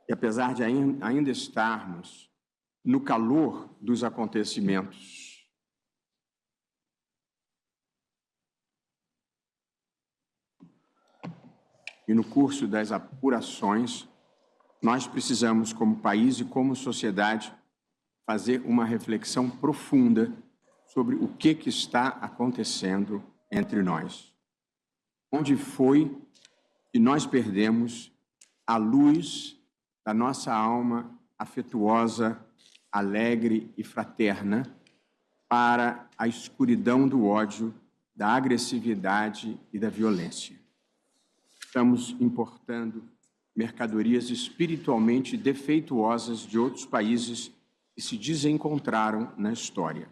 E apesar de ainda estarmos no calor dos acontecimentos, e no curso das apurações, nós precisamos, como país e como sociedade, fazer uma reflexão profunda sobre o que está acontecendo entre nós. Onde foi que nós perdemos a luz da nossa alma afetuosa, alegre e fraterna para a escuridão do ódio, da agressividade e da violência. Estamos importando mercadorias espiritualmente defeituosas de outros países que se desencontraram na história.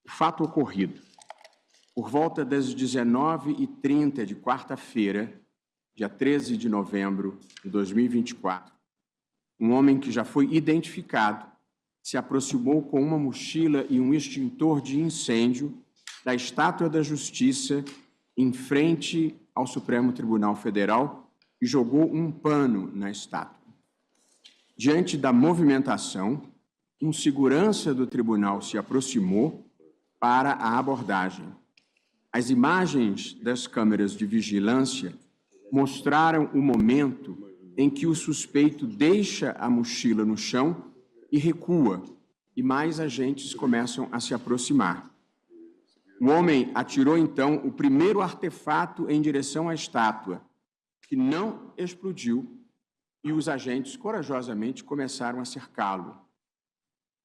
O fato ocorrido por volta das 19h30 de quarta-feira, dia 13 de novembro de 2024, um homem que já foi identificado se aproximou com uma mochila e um extintor de incêndio da Estátua da Justiça em frente ao Supremo Tribunal Federal e jogou um pano na estátua. Diante da movimentação, um segurança do tribunal se aproximou para a abordagem. As imagens das câmeras de vigilância mostraram o momento em que o suspeito deixa a mochila no chão e recua, e mais agentes começam a se aproximar. O homem atirou, então, o primeiro artefato em direção à estátua, que não explodiu, e os agentes corajosamente começaram a cercá-lo.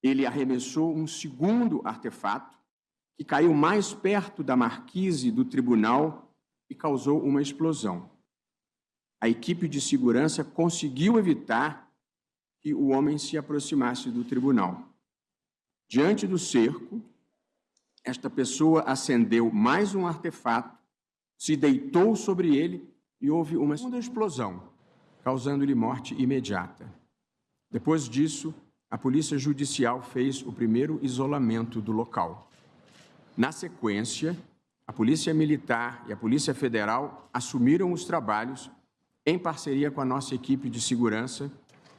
Ele arremessou um segundo artefato, que caiu mais perto da marquise do tribunal e causou uma explosão. A equipe de segurança conseguiu evitar que o homem se aproximasse do tribunal. Diante do cerco, esta pessoa acendeu mais um artefato, se deitou sobre ele e houve uma segunda explosão, causando-lhe morte imediata. Depois disso, a Polícia Judicial fez o primeiro isolamento do local. Na sequência, a Polícia Militar e a Polícia Federal assumiram os trabalhos em parceria com a nossa equipe de segurança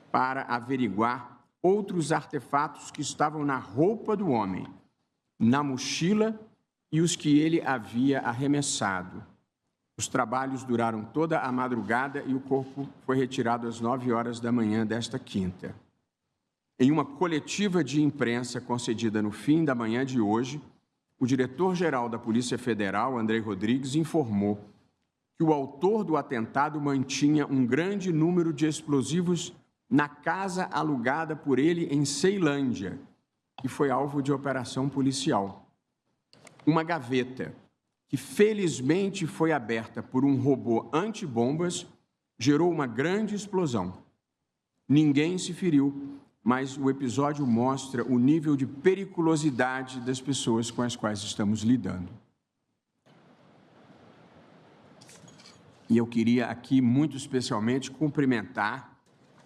para averiguar outros artefatos que estavam na roupa do homem, na mochila e os que ele havia arremessado. Os trabalhos duraram toda a madrugada e o corpo foi retirado às 9h da manhã desta quinta. Em uma coletiva de imprensa concedida no fim da manhã de hoje, o diretor-geral da Polícia Federal, Andrei Rodrigues, informou que o autor do atentado mantinha um grande número de explosivos na casa alugada por ele em Ceilândia, que foi alvo de operação policial. Uma gaveta, que felizmente foi aberta por um robô antibombas, gerou uma grande explosão. Ninguém se feriu, mas o episódio mostra o nível de periculosidade das pessoas com as quais estamos lidando. E eu queria aqui, muito especialmente, cumprimentar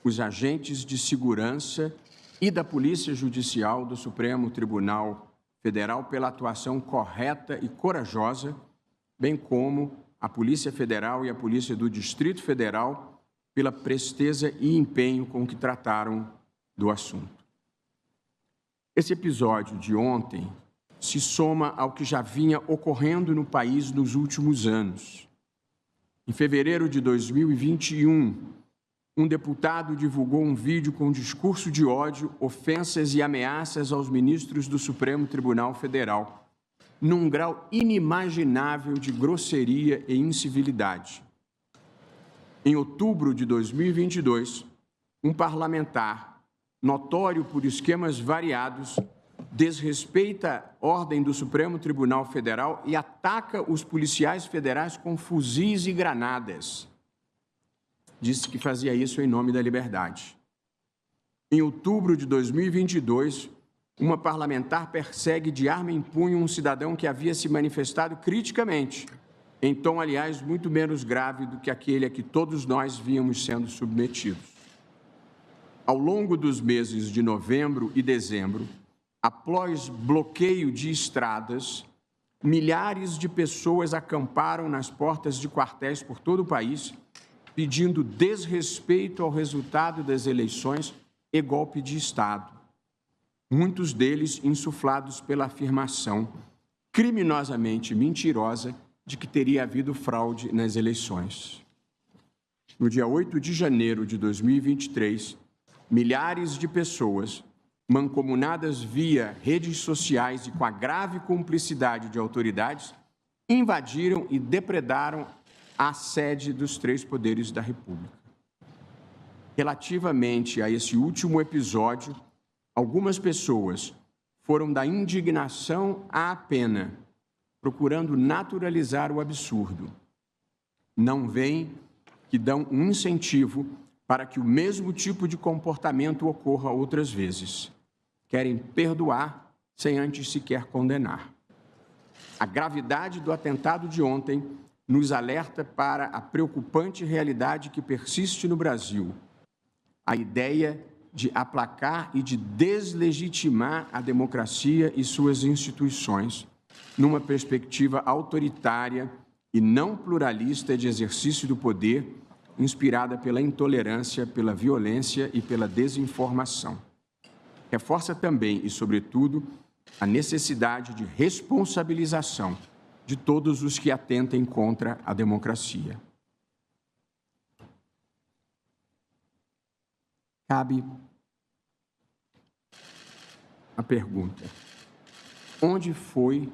os agentes de segurança e da Polícia Judicial do Supremo Tribunal Federal pela atuação correta e corajosa, bem como a Polícia Federal e a Polícia do Distrito Federal pela presteza e empenho com que trataram do assunto. Esse episódio de ontem se soma ao que já vinha ocorrendo no país nos últimos anos. Em fevereiro de 2021, um deputado divulgou um vídeo com discurso de ódio, ofensas e ameaças aos ministros do Supremo Tribunal Federal, num grau inimaginável de grosseria e incivilidade. Em outubro de 2022, um parlamentar, notório por esquemas variados, desrespeita a ordem do Supremo Tribunal Federal e ataca os policiais federais com fuzis e granadas. Disse que fazia isso em nome da liberdade. Em outubro de 2022, uma parlamentar persegue de arma em punho um cidadão que havia se manifestado criticamente, em tom, aliás, muito menos grave do que aquele a que todos nós vínhamos sendo submetidos. Ao longo dos meses de novembro e dezembro, após bloqueio de estradas, milhares de pessoas acamparam nas portas de quartéis por todo o país pedindo desrespeito ao resultado das eleições e golpe de Estado. Muitos deles insuflados pela afirmação criminosamente mentirosa de que teria havido fraude nas eleições. No dia 8 de janeiro de 2023, milhares de pessoas, mancomunadas via redes sociais e com a grave cumplicidade de autoridades, invadiram e depredaram a sede dos três poderes da República. Relativamente a esse último episódio, algumas pessoas foram da indignação à pena, procurando naturalizar o absurdo. Não veem que dão um incentivo para que o mesmo tipo de comportamento ocorra outras vezes. Querem perdoar sem antes sequer condenar. A gravidade do atentado de ontem nos alerta para a preocupante realidade que persiste no Brasil. A ideia de aplacar e de deslegitimar a democracia e suas instituições, numa perspectiva autoritária e não pluralista de exercício do poder, inspirada pela intolerância, pela violência e pela desinformação. Reforça também e, sobretudo, a necessidade de responsabilização de todos os que atentem contra a democracia. Cabe a pergunta: onde foi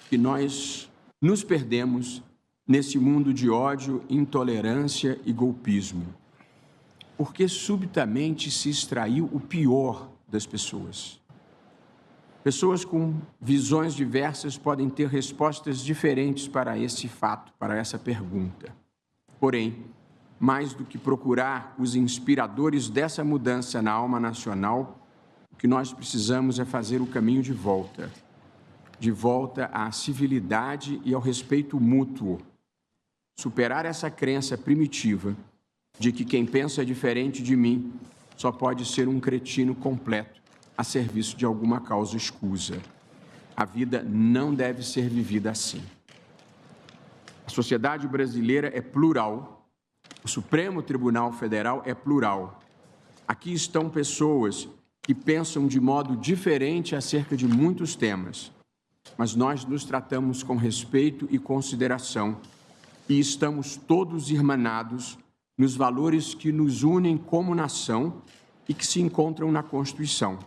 que nós nos perdemos nesse mundo de ódio, intolerância e golpismo? Porque subitamente se extraiu o pior das pessoas. Pessoas com visões diversas podem ter respostas diferentes para esse fato, para essa pergunta. Porém, mais do que procurar os inspiradores dessa mudança na alma nacional, o que nós precisamos é fazer o caminho de volta à civilidade e ao respeito mútuo. Superar essa crença primitiva de que quem pensa diferente de mim só pode ser um cretino completo a serviço de alguma causa escusa. A vida não deve ser vivida assim. A sociedade brasileira é plural. O Supremo Tribunal Federal é plural. Aqui estão pessoas que pensam de modo diferente acerca de muitos temas, mas nós nos tratamos com respeito e consideração e estamos todos irmanados nos valores que nos unem como nação e que se encontram na Constituição.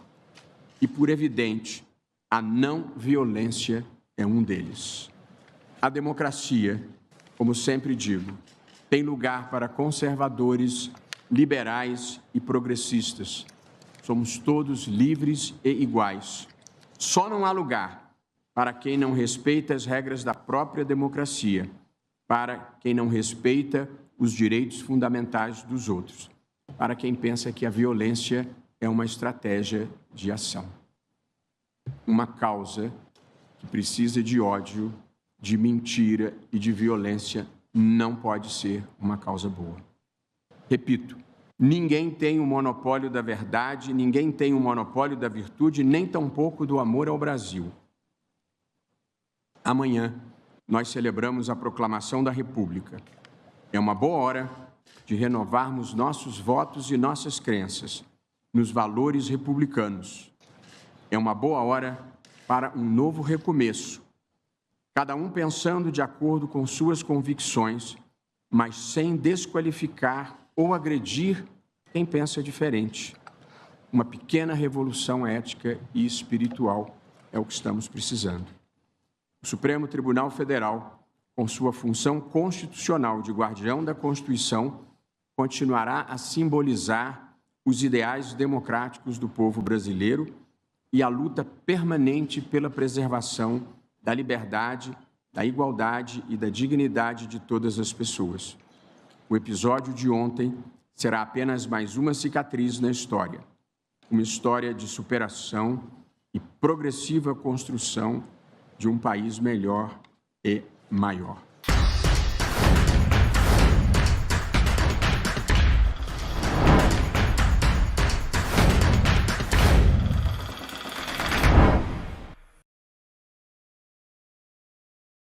E, por evidente, a não violência é um deles. A democracia, como sempre digo, tem lugar para conservadores, liberais e progressistas. Somos todos livres e iguais. Só não há lugar para quem não respeita as regras da própria democracia, para quem não respeita os direitos fundamentais dos outros, para quem pensa que a violência é uma estratégia de ação. Uma causa que precisa de ódio, de mentira e de violência não pode ser uma causa boa. Repito, ninguém tem o monopólio da verdade, ninguém tem o monopólio da virtude, nem tampouco do amor ao Brasil. Amanhã, nós celebramos a proclamação da República. É uma boa hora de renovarmos nossos votos e nossas crenças nos valores republicanos. É uma boa hora para um novo recomeço, cada um pensando de acordo com suas convicções, mas sem desqualificar ou agredir quem pensa diferente. Uma pequena revolução ética e espiritual é o que estamos precisando. O Supremo Tribunal Federal, com sua função constitucional de guardião da Constituição, continuará a simbolizar os ideais democráticos do povo brasileiro e a luta permanente pela preservação da liberdade, da igualdade e da dignidade de todas as pessoas. O episódio de ontem será apenas mais uma cicatriz na história, uma história de superação e progressiva construção de um país melhor e maior.